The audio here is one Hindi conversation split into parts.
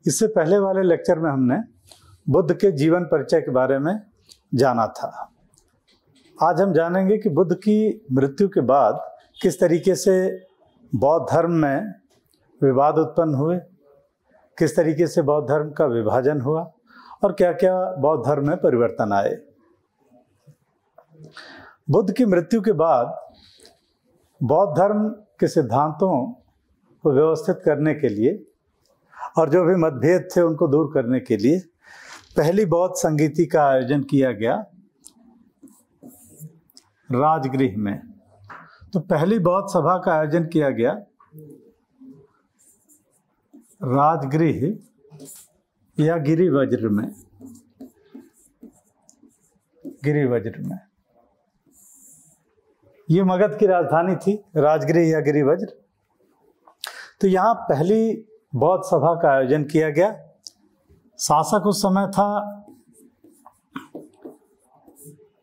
इससे पहले वाले लेक्चर में हमने बुद्ध के जीवन परिचय के बारे में जाना था। आज हम जानेंगे कि बुद्ध की मृत्यु के बाद किस तरीके से बौद्ध धर्म में विवाद उत्पन्न हुए, किस तरीके से बौद्ध धर्म का विभाजन हुआ और क्या क्या बौद्ध धर्म में परिवर्तन आए। बुद्ध की मृत्यु के बाद बौद्ध धर्म के सिद्धांतों को व्यवस्थित करने के लिए और जो भी मतभेद थे उनको दूर करने के लिए पहली बौद्ध संगीति का आयोजन किया गया राजगृह में। तो पहली बौद्ध सभा का आयोजन किया गया राजगृह या गिरिवज्र में। गिरिवज्र में ये मगध की राजधानी थी, राजगृह या गिरिवज्र। तो यहाँ पहली बौद्ध सभा का आयोजन किया गया। शासक उस समय था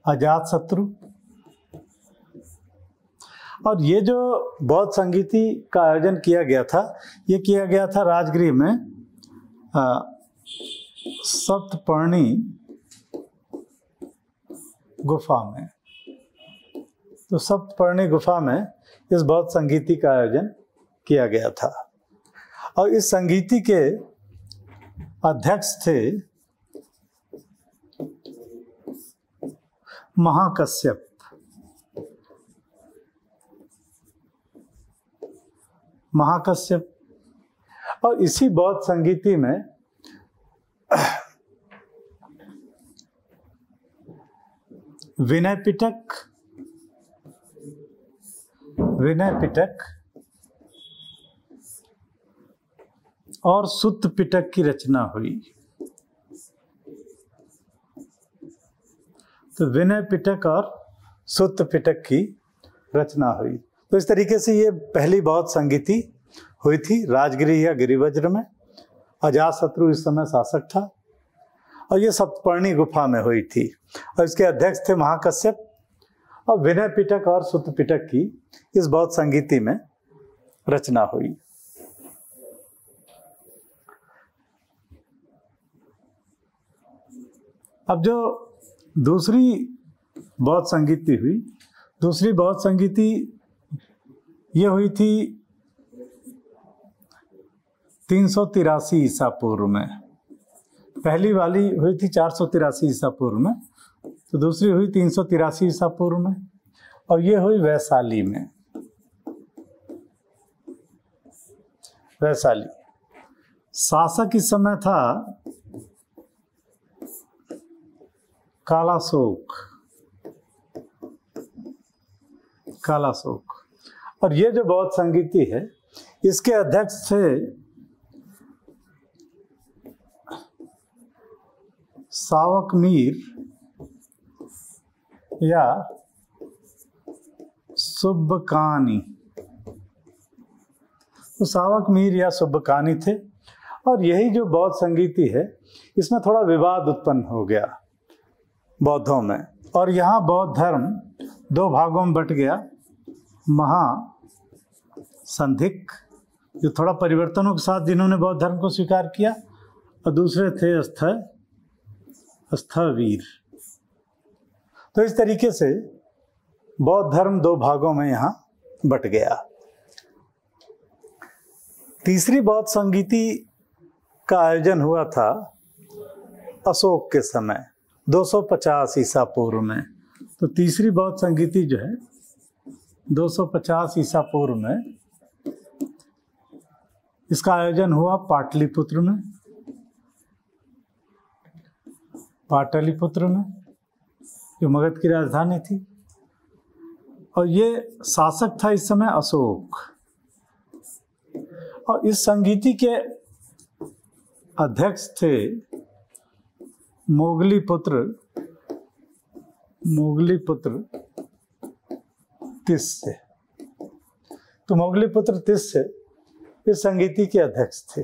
अजातशत्रु। और ये जो बौद्ध संगीति का आयोजन किया गया था, ये किया गया था राजगृह में सप्तपर्णी गुफा में। तो सप्तपर्णी गुफा में इस बौद्ध संगीति का आयोजन किया गया था और इस संगीति के अध्यक्ष थे महाकश्यप। महाकश्यप और इसी बौद्ध संगीति में विनय पिटक और सुत्त पिटक की रचना हुई। तो विनय पिटक और सुत्त पिटक की रचना हुई। तो इस तरीके से ये पहली बौद्ध संगीति हुई थी राजगृह या गिरिवज्र में। अजातशत्रु इस समय शासक था और ये सप्तपर्णी गुफा में हुई थी और इसके अध्यक्ष थे महाकश्यप। और विनय पिटक और सुत्त पिटक की इस बौद्ध संगीति में रचना हुई। अब जो दूसरी बौद्ध संगीति हुई, दूसरी बौद्ध संगीति ये हुई थी 383 ईसा पूर्व में। पहली वाली हुई थी 483 ईसा पूर्व में, तो दूसरी हुई 383 ईसा पूर्व में और ये हुई वैशाली में। वैशाली शासक इस समय था कालाशोक। और ये जो बौद्ध संगीति है इसके अध्यक्ष थे सावक मीर या सुब्बकानी। तो सावक मीर या सुब्बकानी थे और यही जो बौद्ध संगीति है इसमें थोड़ा विवाद उत्पन्न हो गया बौद्धों में और यहाँ बौद्ध धर्म दो भागों में बट गया। महासंधिक जो थोड़ा परिवर्तनों के साथ जिन्होंने बौद्ध धर्म को स्वीकार किया और दूसरे थे स्थवीर। तो इस तरीके से बौद्ध धर्म दो भागों में यहाँ बट गया। तीसरी बौद्ध संगीति का आयोजन हुआ था अशोक के समय 250 ईसा पूर्व में। तो तीसरी बौद्ध संगीति जो है 250 ईसा पूर्व में इसका आयोजन हुआ पाटलिपुत्र में। जो मगध की राजधानी थी और ये शासक था इस समय अशोक। और इस संगीति के अध्यक्ष थे मोगलीपुत्र तिस्य। तो मोगलीपुत्र तिस्य इस संगीति के अध्यक्ष थे।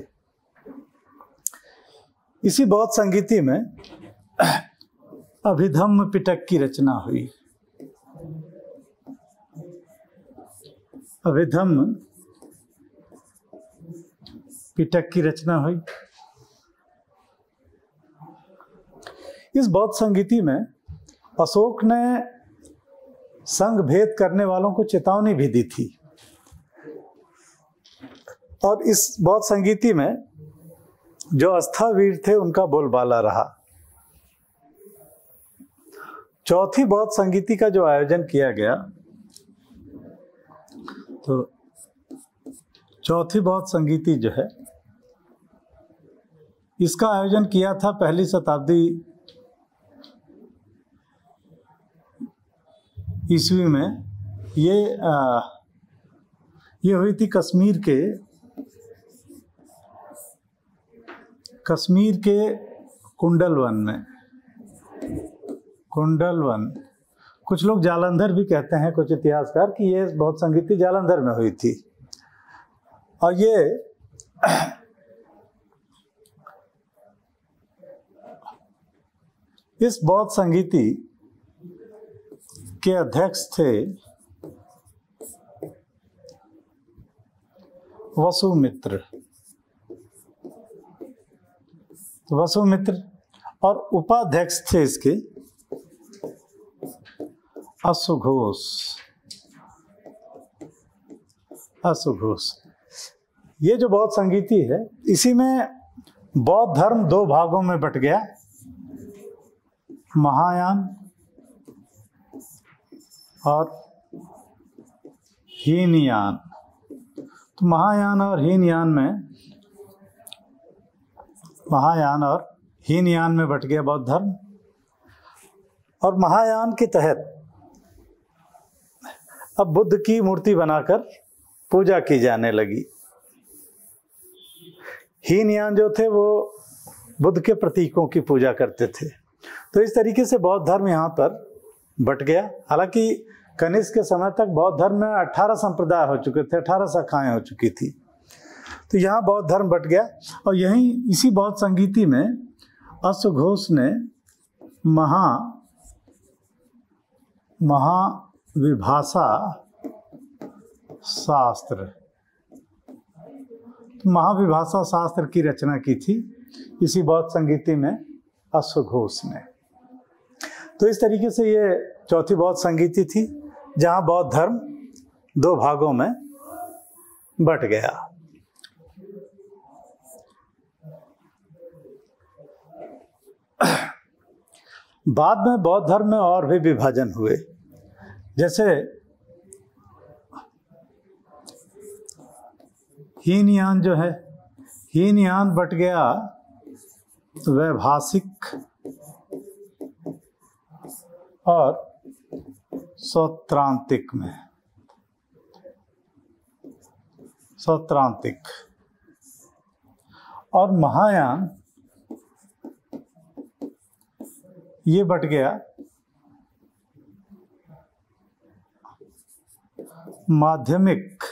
इसी बौद्ध संगीति में अभिधम्म पिटक की रचना हुई। अभिधम्म पिटक की रचना हुई इस बौद्ध संगीति में अशोक ने संघ भेद करने वालों को चेतावनी भी दी थी, और इस बौद्ध संगीति में जो अस्थावीर थे उनका बोलबाला रहा। चौथी बौद्ध संगीति का जो आयोजन किया गया, तो चौथी बौद्ध संगीति जो है, इसका आयोजन किया था पहली शताब्दी ईस्वी में। ये हुई थी कश्मीर के कुंडलवन में। कुंडलवन, कुछ लोग जालंधर भी कहते हैं, कुछ इतिहासकार, कि ये बौद्ध संगीति जालंधर में हुई थी। और ये इस बौद्ध संगीति के अध्यक्ष थे वसुमित्र। और उपाध्यक्ष थे इसके अश्वघोष। ये जो बौद्ध संगीति है, इसी में बौद्ध धर्म दो भागों में बट गया, महायान और हीनयान। तो महायान और हीनयान में बट गया बौद्ध धर्म। और महायान के तहत अब बुद्ध की मूर्ति बनाकर पूजा की जाने लगी। हीनयान जो थे वो बुद्ध के प्रतीकों की पूजा करते थे। तो इस तरीके से बौद्ध धर्म यहाँ पर बट गया। हालांकि कनिष्क के समय तक बौद्ध धर्म में 18 संप्रदाय हो चुके थे, 18 शाखाएं हो चुकी थी। तो यहाँ बौद्ध धर्म बट गया। और यहीं इसी बौद्ध संगीति में अश्वघोष ने महाविभाषा शास्त्र की रचना की थी इसी बौद्ध संगीति में अश्वघोष ने। तो इस तरीके से ये चौथी बौद्ध संगीति थी, जहाँ बौद्ध धर्म दो भागों में बट गया। बाद में बौद्ध धर्म में और भी विभाजन हुए। जैसे हीनयान जो है, हीनयान बट गया वैभाषिक और सौत्रांतिक में। और महायान ये बट गया माध्यमिक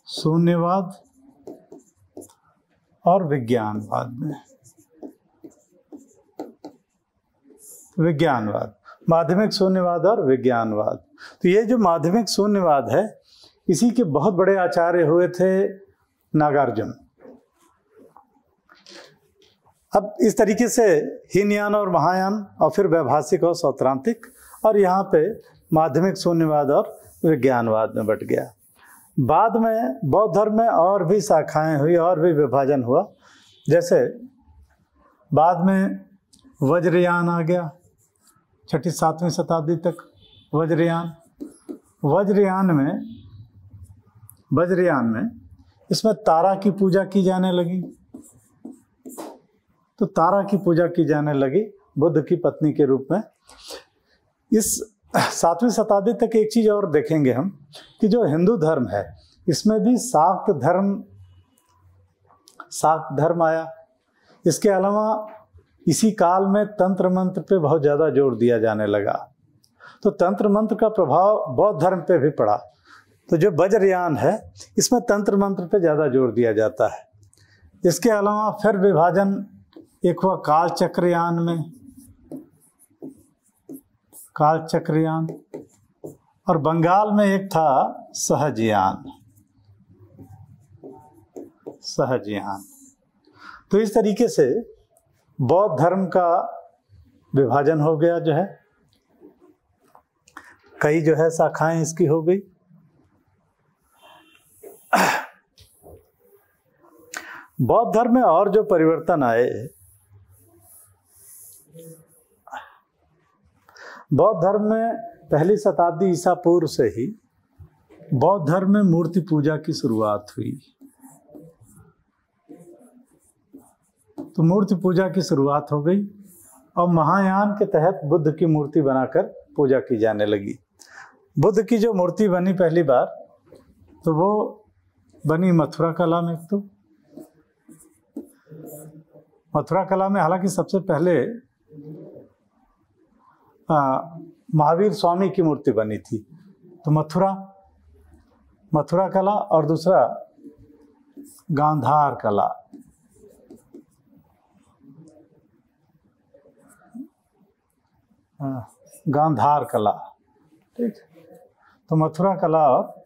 शून्यवाद और विज्ञानवाद में। माध्यमिक शून्यवाद और विज्ञानवाद। तो ये जो माध्यमिक शून्यवाद है, इसी के बहुत बड़े आचार्य हुए थे नागार्जुन। अब इस तरीके से हीनयान और महायान, और फिर वैभाषिक और सौत्रांतिक, और यहाँ पे माध्यमिक शून्यवाद और विज्ञानवाद में बट गया। बाद में बौद्ध धर्म में और भी शाखाएं हुई, और भी विभाजन हुआ। जैसे बाद में वज्रयान आ गया, 6वीं-7वीं शताब्दी तक वज्रयान में इसमें तारा की पूजा की जाने लगी। तो तारा की पूजा की जाने लगी बुद्ध की पत्नी के रूप में। इस 7वीं शताब्दी तक एक चीज़ और देखेंगे हम, कि जो हिंदू धर्म है, इसमें भी शाक्त धर्म आया। इसके अलावा इसी काल में तंत्र मंत्र पे बहुत ज़्यादा जोर दिया जाने लगा। तो तंत्र मंत्र का प्रभाव बौद्ध धर्म पे भी पड़ा। तो जो वज्रयान है, इसमें तंत्र मंत्र पे ज़्यादा जोर दिया जाता है। इसके अलावा फिर विभाजन एक हुआ कालचक्रयान, और बंगाल में एक था सहजयान। तो इस तरीके से बौद्ध धर्म का विभाजन हो गया जो है, कई जो है शाखाएं इसकी हो गई। बौद्ध धर्म में और जो परिवर्तन आए, बौद्ध धर्म में पहली शताब्दी ईसा पूर्व से ही बौद्ध धर्म में मूर्ति पूजा की शुरुआत हुई। तो मूर्ति पूजा की शुरुआत हो गई और महायान के तहत बुद्ध की मूर्ति बनाकर पूजा की जाने लगी। बुद्ध की जो मूर्ति बनी पहली बार, तो वो बनी मथुरा कला में। तो मथुरा कला में हालांकि सबसे पहले महावीर स्वामी की मूर्ति बनी थी। तो मथुरा कला और दूसरा गांधार कला। गांधार कला, ठीक। तो मथुरा कला और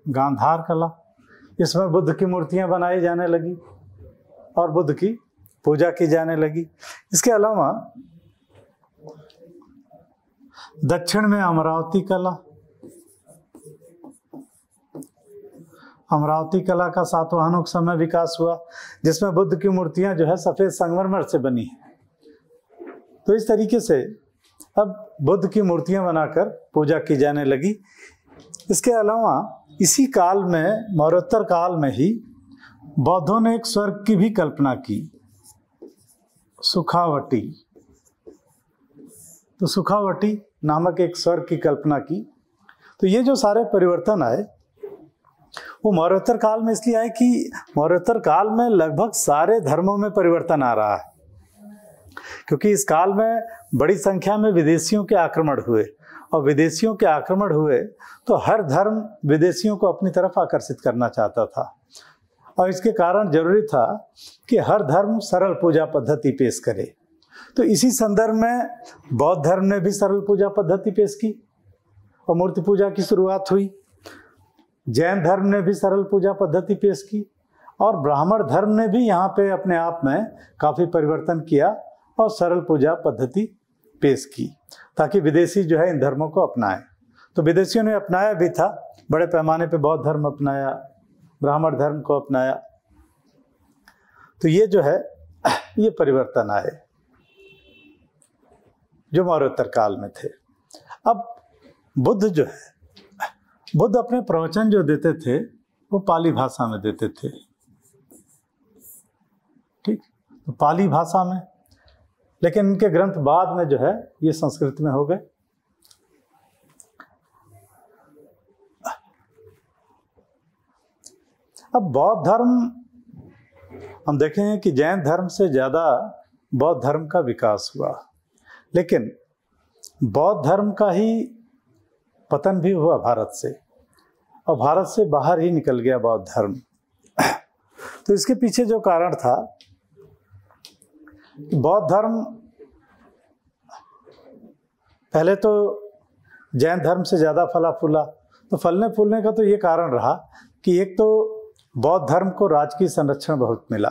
गांधार कला, इसमें बुद्ध की मूर्तियां बनाई जाने लगी और बुद्ध की पूजा की जाने लगी। इसके अलावा दक्षिण में अमरावती कला, अमरावती कला का सातवाहनों के समय विकास हुआ, जिसमें बुद्ध की मूर्तियां जो है सफेद संगमरमर से बनी है। तो इस तरीके से अब बुद्ध की मूर्तियां बनाकर पूजा की जाने लगी। इसके अलावा इसी काल में, मौर्योत्तर काल में ही बौद्धों ने एक स्वर्ग की भी कल्पना की, सुखावटी। तो सुखावटी नामक एक स्वर्ग की कल्पना की। तो ये जो सारे परिवर्तन आए वो मौर्योत्तर काल में इसलिए आए कि मौर्योत्तर काल में लगभग सारे धर्मों में परिवर्तन आ रहा है, क्योंकि इस काल में बड़ी संख्या में विदेशियों के आक्रमण हुए, और विदेशियों के आक्रमण हुए तो हर धर्म विदेशियों को अपनी तरफ आकर्षित करना चाहता था, और इसके कारण जरूरी था कि हर धर्म सरल पूजा पद्धति पेश करे। तो इसी संदर्भ में बौद्ध धर्म ने भी सरल पूजा पद्धति पेश की और मूर्ति पूजा की शुरुआत हुई। जैन धर्म ने भी सरल पूजा पद्धति पेश की, और ब्राह्मण धर्म ने भी यहाँ पे अपने आप में काफ़ी परिवर्तन किया और सरल पूजा पद्धति पेश की, ताकि विदेशी जो है इन धर्मों को अपनाएं। तो विदेशियों ने अपनाया भी था, बड़े पैमाने पे बौद्ध धर्म अपनाया, ब्राह्मण धर्म को अपनाया। तो ये जो है ये परिवर्तन आए जो मौर्योत्तर काल में थे। अब बुद्ध जो है, बुद्ध अपने प्रवचन जो देते थे वो पाली भाषा में देते थे, ठीक। तो पाली भाषा में, लेकिन इनके ग्रंथ बाद में जो है ये संस्कृत में हो गए। अब बौद्ध धर्म हम देखेंगे कि जैन धर्म से ज़्यादा बौद्ध धर्म का विकास हुआ, लेकिन बौद्ध धर्म का ही पतन भी हुआ भारत से, और भारत से बाहर ही निकल गया बौद्ध धर्म। तो इसके पीछे जो कारण था, बौद्ध धर्म पहले तो जैन धर्म से ज़्यादा फला फूला। तो फलने फूलने का तो ये कारण रहा कि एक तो बौद्ध धर्म को राजकीय संरक्षण बहुत मिला।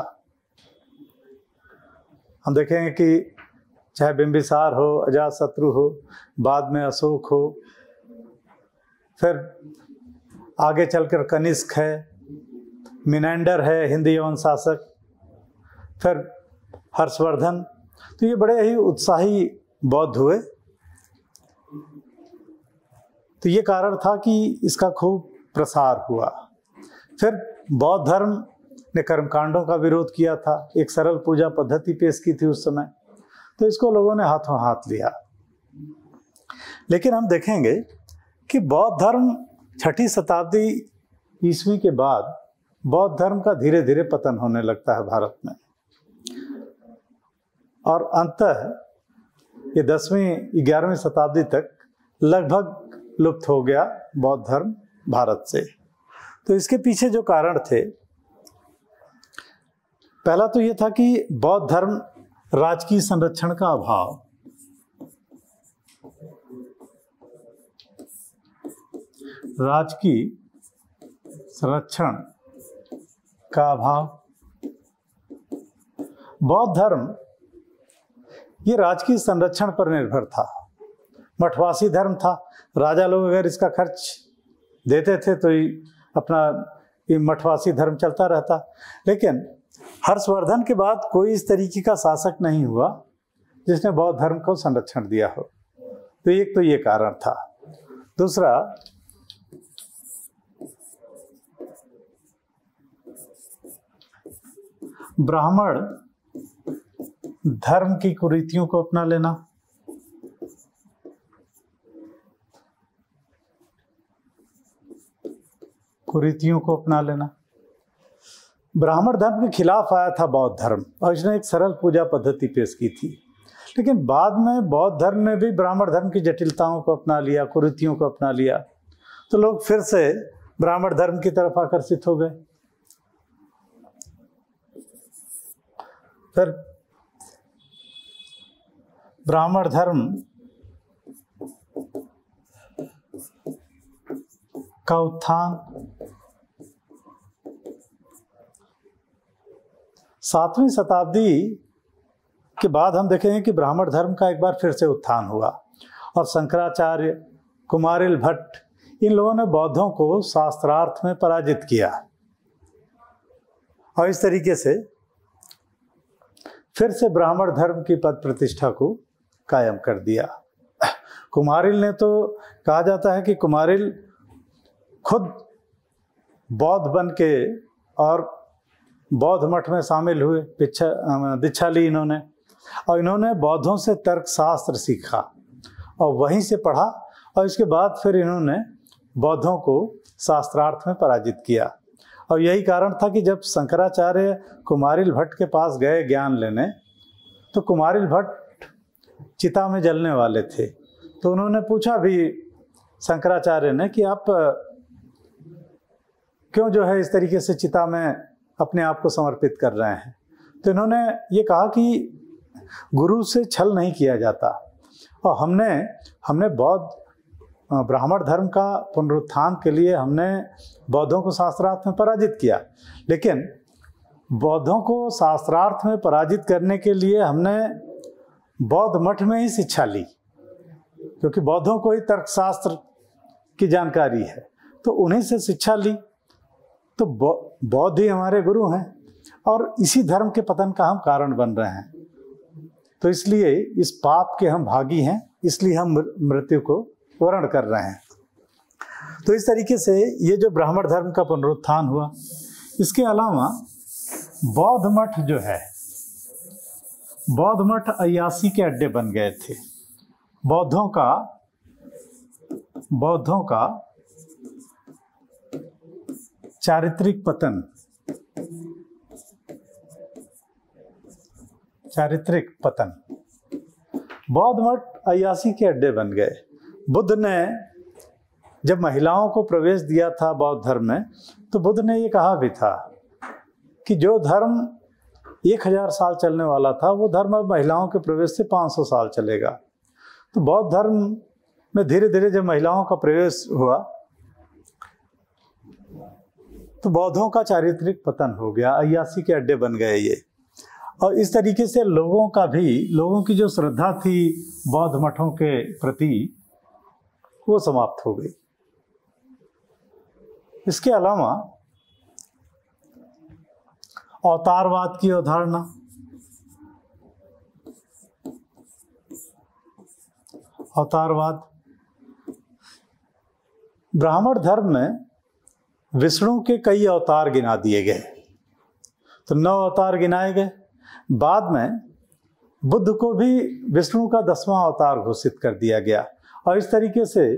हम देखेंगे कि चाहे बिंबिसार हो, अजातशत्रु हो, बाद में अशोक हो, फिर आगे चलकर कनिष्क है, मिनेंडर है हिंदी यवन शासक, फिर हर्षवर्धन। तो ये बड़े ही उत्साही बौद्ध हुए। तो ये कारण था कि इसका खूब प्रसार हुआ। फिर बौद्ध धर्म ने कर्मकांडों का विरोध किया था, एक सरल पूजा पद्धति पेश की थी उस समय, तो इसको लोगों ने हाथों हाथ लिया। लेकिन हम देखेंगे कि बौद्ध धर्म 6ठी शताब्दी ईस्वी के बाद बौद्ध धर्म का धीरे धीरे पतन होने लगता है भारत में, और अंततः ये 10वीं 11वीं शताब्दी तक लगभग लुप्त हो गया बौद्ध धर्म भारत से। तो इसके पीछे जो कारण थे, पहला तो ये था कि बौद्ध धर्म राजकीय संरक्षण का अभाव। राजकीय संरक्षण का अभाव, बौद्ध धर्म ये राजकीय संरक्षण पर निर्भर था, मठवासी धर्म था। राजा लोग अगर इसका खर्च देते थे तो अपना ये मठवासी धर्म चलता रहता। लेकिन हर्षवर्धन के बाद कोई इस तरीके का शासक नहीं हुआ जिसने बौद्ध धर्म को संरक्षण दिया हो। तो एक तो ये कारण था। दूसरा, ब्राह्मण धर्म की कुरीतियों को अपना लेना। कुरीतियों को अपना लेना। ब्राह्मण धर्म के खिलाफ आया था बौद्ध धर्म और इसने एक सरल पूजा पद्धति पेश की थी। लेकिन बाद में बौद्ध धर्म ने भी ब्राह्मण धर्म की जटिलताओं को अपना लिया, कुरीतियों को अपना लिया, तो लोग फिर से ब्राह्मण धर्म की तरफ आकर्षित हो गए। फिर ब्राह्मण धर्म का उत्थान 7वीं शताब्दी के बाद हम देखेंगे कि ब्राह्मण धर्म का एक बार फिर से उत्थान हुआ और शंकराचार्य, कुमारिल भट्ट, इन लोगों ने बौद्धों को शास्त्रार्थ में पराजित किया और इस तरीके से फिर से ब्राह्मण धर्म की पद प्रतिष्ठा को कायम कर दिया। कुमारिल ने तो कहा जाता है कि कुमारिल खुद बौद्ध बन के और बौद्ध मठ में शामिल हुए, दीक्षा ली इन्होंने और इन्होंने बौद्धों से तर्कशास्त्र सीखा और वहीं से पढ़ा और इसके बाद फिर इन्होंने बौद्धों को शास्त्रार्थ में पराजित किया। और यही कारण था कि जब शंकराचार्य कुमारिल भट्ट के पास गए ज्ञान लेने, तो कुमारिल भट्ट चिता में जलने वाले थे। तो उन्होंने पूछा भी शंकराचार्य ने कि आप क्यों जो है इस तरीके से चिता में अपने आप को समर्पित कर रहे हैं। तो इन्होंने ये कहा कि गुरु से छल नहीं किया जाता और हमने बौद्ध ब्राह्मण धर्म का पुनरुत्थान के लिए हमने बौद्धों को शास्त्रार्थ में पराजित किया, लेकिन बौद्धों को शास्त्रार्थ में पराजित करने के लिए हमने बौद्ध मठ में ही शिक्षा ली, क्योंकि बौद्धों को ही तर्कशास्त्र की जानकारी है, तो उन्हीं से शिक्षा ली। तो बौद्ध ही हमारे गुरु हैं और इसी धर्म के पतन का हम कारण बन रहे हैं। तो इसलिए इस पाप के हम भागी हैं, इसलिए हम मृत्यु को वर्ण कर रहे हैं। तो इस तरीके से ये जो ब्राह्मण धर्म का पुनरुत्थान हुआ। इसके अलावा बौद्ध मठ जो है, बौद्ध मठ अय्यासी के अड्डे बन गए थे। बौद्धों का चारित्रिक पतन, बौद्ध मठ अय्यासी के अड्डे बन गए। बुद्ध ने जब महिलाओं को प्रवेश दिया था बौद्ध धर्म में, तो बुद्ध ने ये कहा भी था कि जो धर्म 1000 साल चलने वाला था, वो धर्म अब महिलाओं के प्रवेश से 500 साल चलेगा। तो बौद्ध धर्म में धीरे धीरे जब महिलाओं का प्रवेश हुआ, तो बौद्धों का चारित्रिक पतन हो गया, अय्यासी के अड्डे बन गए ये। और इस तरीके से लोगों की जो श्रद्धा थी बौद्ध मठों के प्रति, वो समाप्त हो गई। इसके अलावा अवतारवाद की अवधारणा, अवतारवाद, ब्राह्मण धर्म में विष्णु के कई अवतार गिना दिए गए, तो 9 अवतार गिनाए गए। बाद में बुद्ध को भी विष्णु का 10वां अवतार घोषित कर दिया गया और इस तरीके से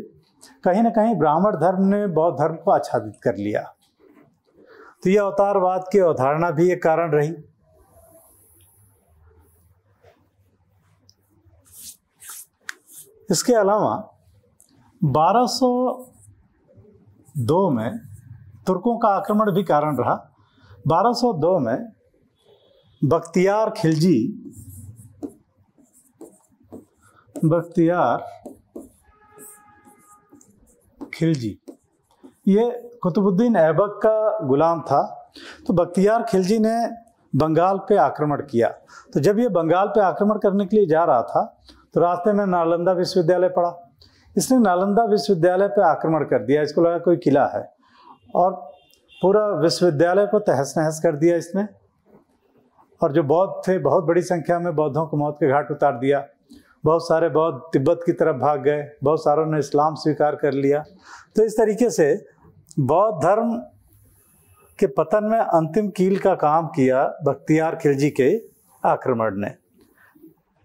कहीं ना कहीं ब्राह्मण धर्म ने बौद्ध धर्म को आच्छादित कर लिया। तो यह अवतारवाद की अवधारणा भी एक कारण रही। इसके अलावा 1202 में तुर्कों का आक्रमण भी कारण रहा। 1202 में बख्तियार खिलजी ये कुतुबुद्दीन ऐबक का गुलाम था। तो बख्तियार खिलजी ने बंगाल पे आक्रमण किया। तो जब ये बंगाल पे आक्रमण करने के लिए जा रहा था तो रास्ते में नालंदा विश्वविद्यालय पड़ा। इसने नालंदा विश्वविद्यालय पे आक्रमण कर दिया। इसको लगा कोई किला है और पूरा विश्वविद्यालय को तहस नहस कर दिया इसने। और जो बौद्ध थे, बहुत बड़ी संख्या में बौद्धों को मौत के घाट उतार दिया। बहुत सारे बौद्ध तिब्बत की तरफ भाग गए, बहुत सारों ने इस्लाम स्वीकार कर लिया। तो इस तरीके से बौद्ध धर्म के पतन में अंतिम कील का काम किया बख्तियार खिलजी के आक्रमण ने।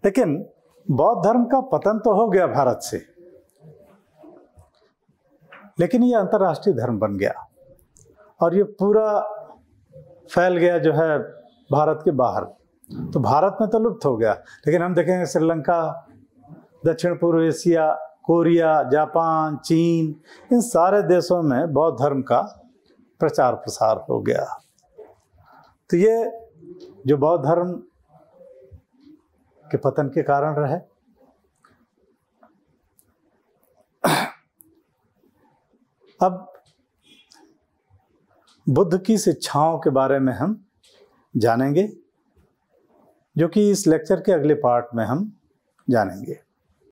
लेकिन बौद्ध धर्म का पतन तो हो गया भारत से, लेकिन ये अंतर्राष्ट्रीय धर्म बन गया और ये पूरा फैल गया जो है भारत के बाहर। तो भारत में तो लुप्त हो गया, लेकिन हम देखेंगे श्रीलंका, दक्षिण पूर्व एशिया, कोरिया, जापान, चीन, इन सारे देशों में बौद्ध धर्म का प्रचार प्रसार हो गया। तो ये जो बौद्ध धर्म के पतन के कारण रहे। अब बुद्ध की शिक्षाओं के बारे में हम जानेंगे, जो कि इस लेक्चर के अगले पार्ट में हम जानेंगे।